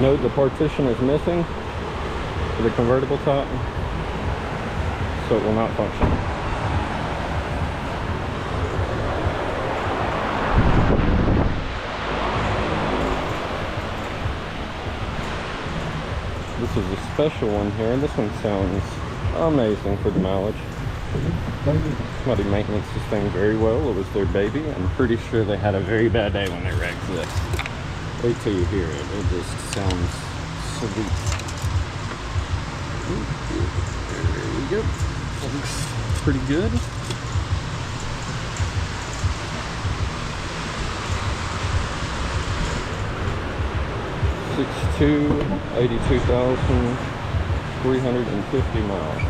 Note the partition is missing for the convertible top, so it will not function. This is a special one here. This one sounds amazing for the mileage. Somebody maintains this thing very well. It was their baby. I'm pretty sure they had a very bad day when they wrecked this. Wait till you hear it. It just sounds sweet. There we go. Looks pretty good. $6.2, 82,350 miles.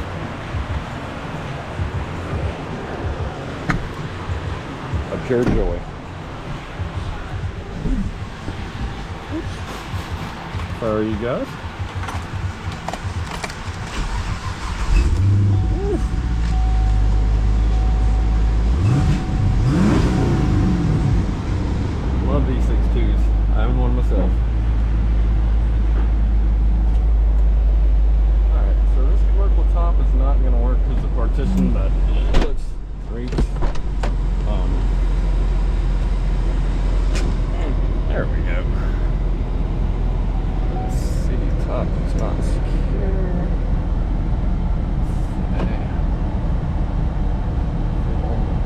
A pure joy. How are you guys? Love these 6.2s. I own one myself. Alright, so this convertible top is not going to work because the partition, but it looks great. There we go. Let's see, top is not secure.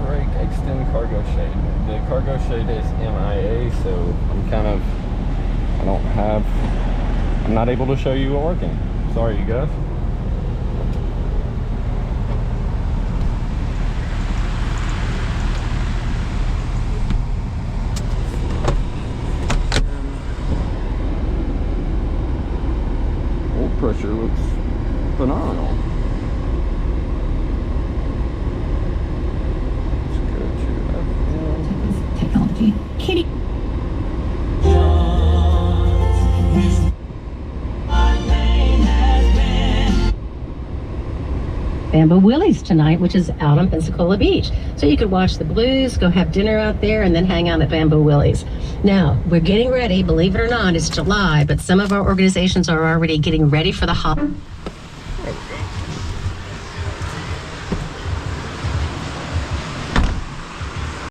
Brake, extend cargo shade. The cargo shade is MIA, so I'm not able to show you it working. Sorry, you guys. Pressure looks phenomenal. Let's go to FM. Technology. Kitty. Bamboo Willie's tonight, which is out on Pensacola Beach. So you could watch the Blues, go have dinner out there, and then hang out at Bamboo Willie's. Now, we're getting ready, believe it or not, it's July, but some of our organizations are already getting ready for the holiday.